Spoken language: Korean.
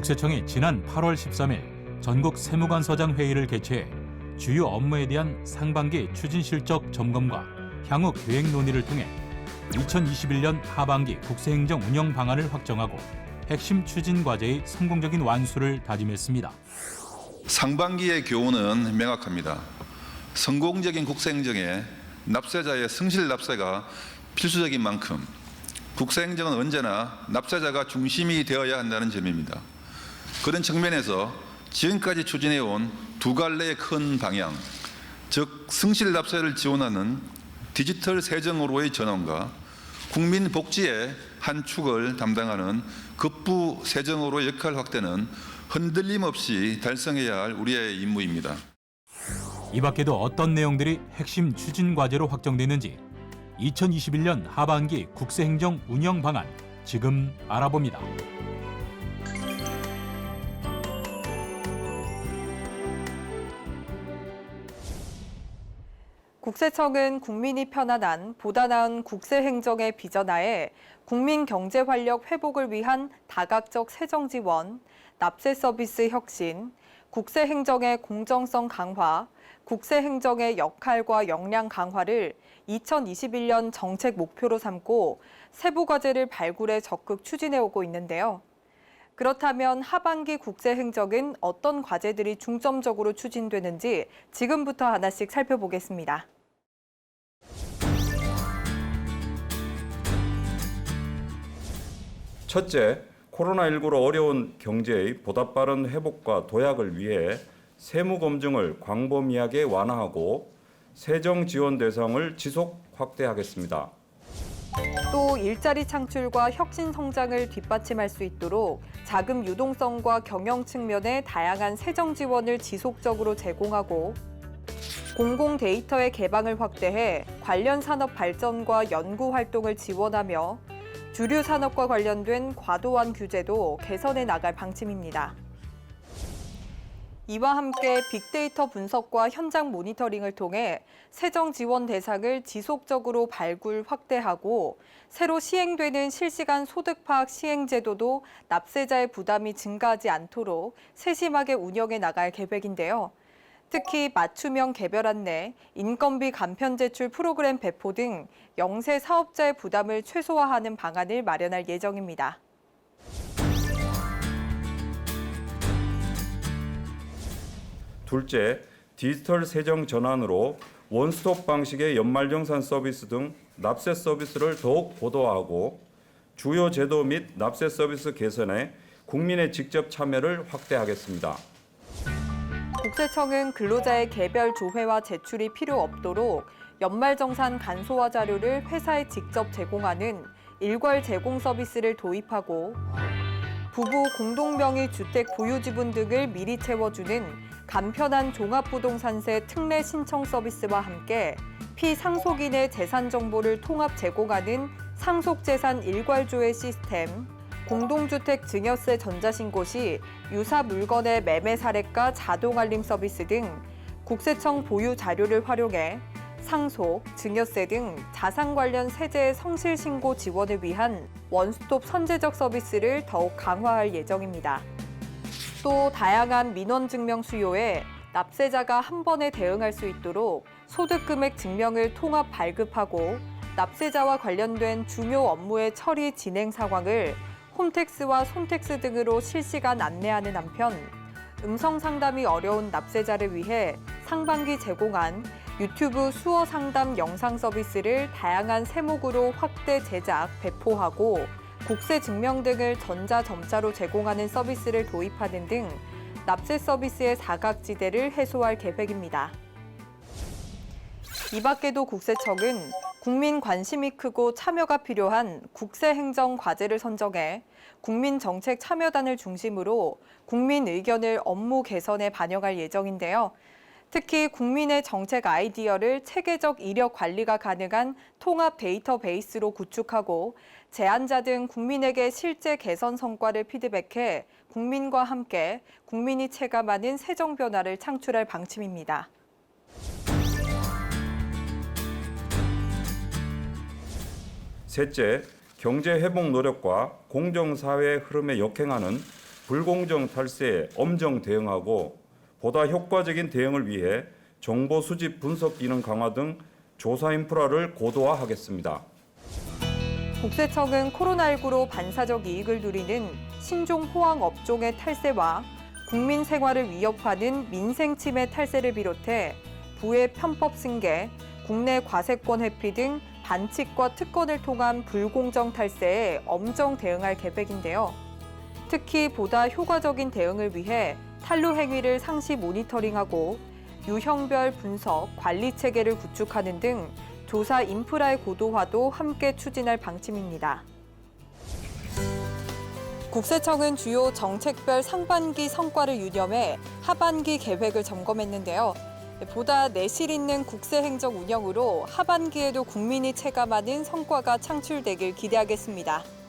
국세청이 지난 8월 13일 전국 세무관서장 회의를 개최해 주요 업무에 대한 상반기 추진 실적 점검과 향후 계획 논의를 통해 2021년 하반기 국세행정 운영 방안을 확정하고 핵심 추진 과제의 성공적인 완수를 다짐했습니다. 상반기의 교훈은 명확합니다. 성공적인 국세행정에 납세자의 성실 납세가 필수적인 만큼 국세행정은 언제나 납세자가 중심이 되어야 한다는 점입니다. 그런 측면에서 지금까지 추진해온 두 갈래의 큰 방향, 즉 성실 납세를 지원하는 디지털 세정으로의 전환과 국민 복지의 한 축을 담당하는 급부 세정으로의 역할 확대는 흔들림 없이 달성해야 할 우리의 임무입니다. 이 밖에도 어떤 내용들이 핵심 추진 과제로 확정되는지 2021년 하반기 국세행정 운영 방안 지금 알아봅니다. 국세청은 국민이 편안한 보다 나은 국세행정의 비전하에 국민 경제 활력 회복을 위한 다각적 세정 지원, 납세 서비스 혁신, 국세행정의 공정성 강화, 국세행정의 역할과 역량 강화를 2021년 정책 목표로 삼고 세부 과제를 발굴해 적극 추진해 오고 있는데요. 그렇다면 하반기 국세행정은 어떤 과제들이 중점적으로 추진되는지 지금부터 하나씩 살펴보겠습니다. 첫째, 코로나19로 어려운 경제의 보다 빠른 회복과 도약을 위해 세무 검증을 광범위하게 완화하고 세정 지원 대상을 지속 확대하겠습니다. 또 일자리 창출과 혁신 성장을 뒷받침할 수 있도록 자금 유동성과 경영 측면의 다양한 세정 지원을 지속적으로 제공하고 공공 데이터의 개방을 확대해 관련 산업 발전과 연구 활동을 지원하며 주류 산업과 관련된 과도한 규제도 개선해 나갈 방침입니다. 이와 함께 빅데이터 분석과 현장 모니터링을 통해 세정 지원 대상을 지속적으로 발굴 확대하고 새로 시행되는 실시간 소득 파악 시행 제도도 납세자의 부담이 증가하지 않도록 세심하게 운영해 나갈 계획인데요. 특히 맞춤형 개별 안내, 인건비 간편 제출 프로그램 배포 등 영세 사업자의 부담을 최소화하는 방안을 마련할 예정입니다. 둘째, 디지털 세정 전환으로 원스톱 방식의 연말정산 서비스 등 납세 서비스를 더욱 고도화하고 주요 제도 및 납세 서비스 개선에 국민의 직접 참여를 확대하겠습니다. 국세청은 근로자의 개별 조회와 제출이 필요 없도록 연말정산 간소화 자료를 회사에 직접 제공하는 일괄 제공 서비스를 도입하고 부부 공동명의 주택 보유 지분 등을 미리 채워주는 간편한 종합부동산세 특례 신청 서비스와 함께 피상속인의 재산 정보를 통합 제공하는 상속재산 일괄조회 시스템, 공동주택 증여세 전자신고 시 유사 물건의 매매 사례가 자동 알림 서비스 등 국세청 보유 자료를 활용해 상속, 증여세 등 자산 관련 세제의 성실 신고 지원을 위한 원스톱 선제적 서비스를 더욱 강화할 예정입니다. 또 다양한 민원 증명 수요에 납세자가 한 번에 대응할 수 있도록 소득 금액 증명을 통합 발급하고 납세자와 관련된 중요 업무의 처리 진행 상황을 홈택스와 손택스 등으로 실시간 안내하는 한편 음성 상담이 어려운 납세자를 위해 상반기 제공한 유튜브 수어 상담 영상 서비스를 다양한 세목으로 확대 제작, 배포하고 국세 증명 등을 전자점자로 제공하는 서비스를 도입하는 등 납세 서비스의 사각지대를 해소할 계획입니다. 이 밖에도 국세청은 국민 관심이 크고 참여가 필요한 국세행정 과제를 선정해 국민정책 참여단을 중심으로 국민 의견을 업무 개선에 반영할 예정인데요. 특히 국민의 정책 아이디어를 체계적 이력 관리가 가능한 통합 데이터베이스로 구축하고 제안자 등 국민에게 실제 개선 성과를 피드백해 국민과 함께 국민이 체감하는 세정 변화를 창출할 방침입니다. 셋째, 경제 회복 노력과 공정사회 흐름에 역행하는 불공정 탈세에 엄정 대응하고 보다 효과적인 대응을 위해 정보 수집 분석 기능 강화 등 조사 인프라를 고도화하겠습니다. 국세청은 코로나19로 반사적 이익을 누리는 신종 호황 업종의 탈세와 국민 생활을 위협하는 민생 침해 탈세를 비롯해 부의 편법 승계, 국내 과세권 회피 등 반칙과 특권을 통한 불공정 탈세에 엄정 대응할 계획인데요. 특히 보다 효과적인 대응을 위해 탈루 행위를 상시 모니터링하고 유형별 분석, 관리 체계를 구축하는 등 조사 인프라의 고도화도 함께 추진할 방침입니다. 국세청은 주요 정책별 상반기 성과를 유념해 하반기 계획을 점검했는데요. 보다 내실 있는 국세 행정 운영으로 하반기에도 국민이 체감하는 성과가 창출되길 기대하겠습니다.